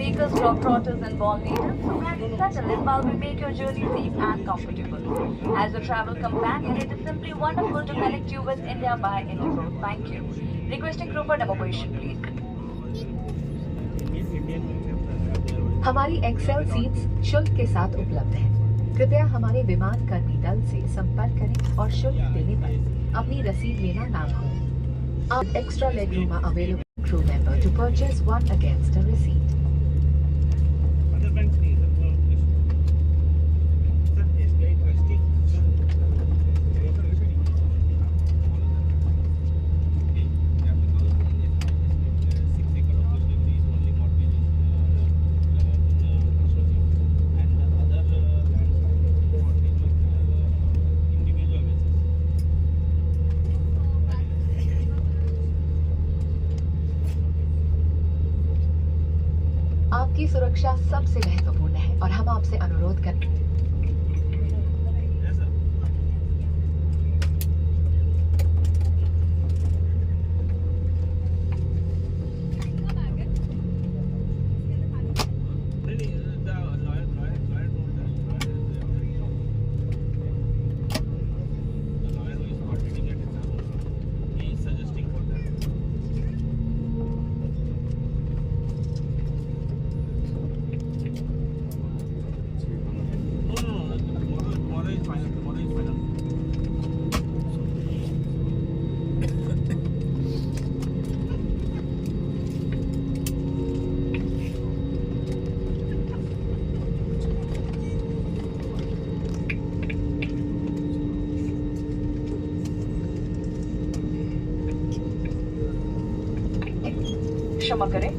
Vehicles drop trotters and ball natives, so planning such a lift bulb will make your journey safe and comfortable. As a travel companion, it is simply wonderful to connect you with India by Indigo. Thank you. Requesting crew for demo position, please. हमारी Excel seats शुल्क के साथ उपलब्ध हैं। कृपया हमारे विमान कर्मी दल से संपर्क करें और शुल्क देने पर अपनी रसीद लेना ना भूलें। आप extra leg room are available crew member to purchase one against a receipt. आपकी सुरक्षा सबसे महत्वपूर्ण है और हम आपसे अनुरोध करते हैं। क्षमा करें।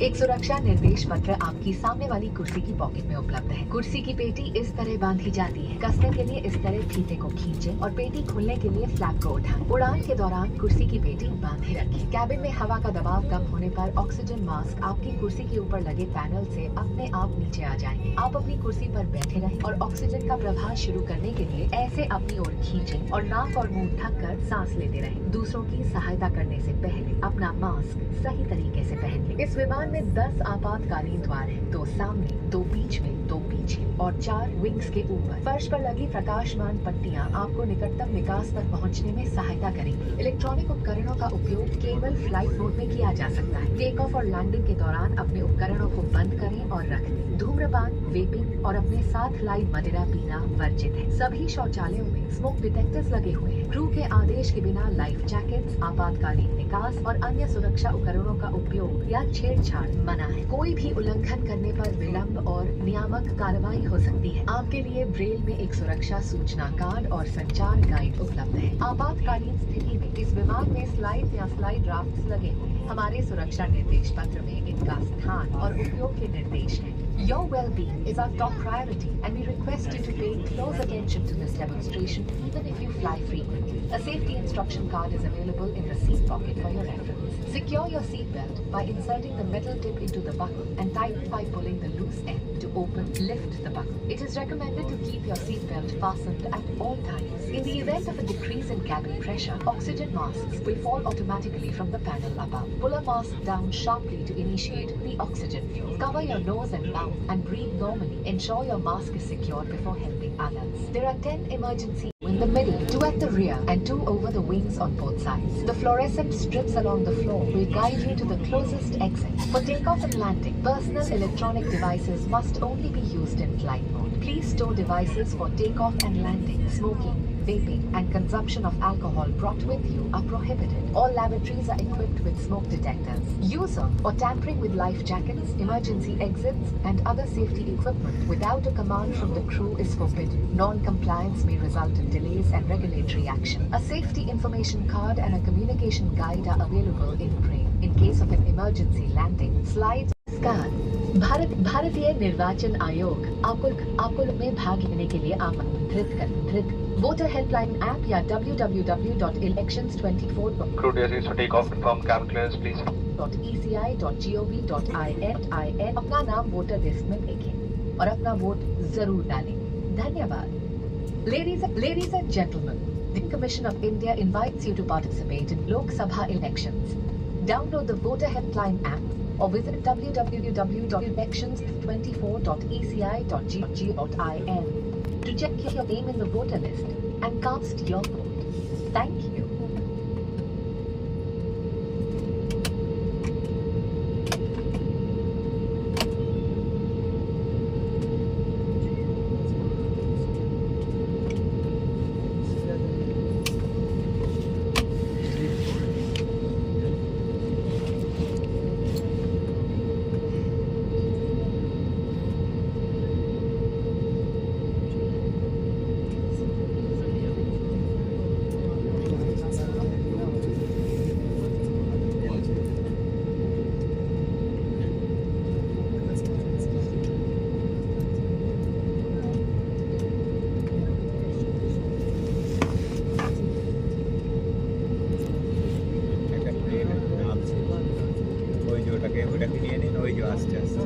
एक सुरक्षा निर्देश पत्र आपकी सामने वाली कुर्सी की पॉकेट में उपलब्ध है। कुर्सी की पेटी इस तरह बांधी जाती है। कसने के लिए इस तरह फीते को खींचें और पेटी खुलने के लिए फ्लैप को उठाएं। उड़ान के दौरान कुर्सी की पेटी बांधे रखें। कैबिन में हवा का दबाव कम होने पर ऑक्सीजन मास्क आपकी कुर्सी के ऊपर लगे पैनल से अपने आप नीचे आ जाएंगे। आप अपनी कुर्सी पर बैठे रहें और ऑक्सीजन का प्रवाह शुरू करने के लिए ऐसे अपनी ओर खींचें और नाक और मुंह ढक कर सांस लेते रहें। दूसरों की सहायता करने से पहले अपना मास्क सही तरीके से पहन लें। इस विमान में 10 आपातकालीन द्वार हैं, 2 सामने, 2 बीच में, 2 पीछे और 4 विंग्स के ऊपर। फर्श पर लगी प्रकाशमान पट्टियां आपको निकटतम निकास तक पहुंचने में सहायता करेंगी। इलेक्ट्रॉनिक उपकरणों का उपयोग केवल फ्लाइट मोड में किया जा सकता है। टेक ऑफ और लैंडिंग के दौरान अपने उपकरणों को बंद करें और रख दें। धूम्रपान, वेपिंग और अपने साथ लाई मदिरा पीना वर्जित है। सभी शौचालयों में स्मोक डिटेक्टर्स लगे हुए हैं। क्रू के आदेश के बिना लाइफ जैकेट्स, आपातकालीन निकास और अन्य सुरक्षा उपकरणों का उपयोग या छेड़छाड़ मना है। कोई भी उल्लंघन करने पर विलंब और नियामक कार्रवाई हो सकती है। आपके लिए ब्रेल में एक सुरक्षा सूचना कार्ड और संचार गाइड उपलब्ध है। आपातकालीन स्थिति में इस विमान में स्लाइड या स्लाइड राफ्ट्स लगे हुए हैं। हमारे सुरक्षा निर्देश पत्र में इनका स्थान और उपयोग के निर्देश हैं। Your well-being is our top priority and we request you to pay close attention to this demonstration even if you fly frequently. A safety instruction card is available in the seat pocket for your reference. Secure your seat belt by inserting the metal tip into the buckle and tighten by pulling the loose end to lift the buckle. It is recommended to keep your seat belt fastened at all times. In the event of a decrease in cabin pressure, oxygen masks will fall automatically from the panel above. Pull a mask down sharply to initiate the oxygen flow. Cover your nose and mouth and breathe normally. Ensure your mask is secure before helping others. There are 10 emergency in the middle, 2 at the rear and 2 over the wings on both sides. The fluorescent strips along the floor will guide you to the closest exit. For takeoff and landing, personal electronic devices must only be used in flight mode. Please store devices for takeoff and landing. Smoking, vaping and consumption of alcohol brought with you are prohibited. All lavatories are equipped with smoke detectors. Use of or tampering with life jackets, emergency exits and other safety equipment without a command from the crew is forbidden. Non-compliance may result in delays and regulatory action. A safety information card and a communication guide are available in Braille. In case of an emergency landing, slides भारतीय निर्वाचन आयोग आपको में भाग लेने के लिए आमंत्रित वोटर हेल्पलाइन ऐप या www.elections24. Crew dear, for take off confirm cabin clearance please. .eci.gov.in अपना नाम वोटर लिस्ट में लिखें और अपना वोट जरूर डालें। धन्यवाद। Ladies and gentlemen, The Commission of India invites you to participate in Lok Sabha elections. Download the Voter Helpline app or visit www.elections24.eci.gov.in to check your name in the voter list and cast your vote. Thank you. ওই যে ওটাকে নিয়ে নিন, ওই যে আসছে আসছে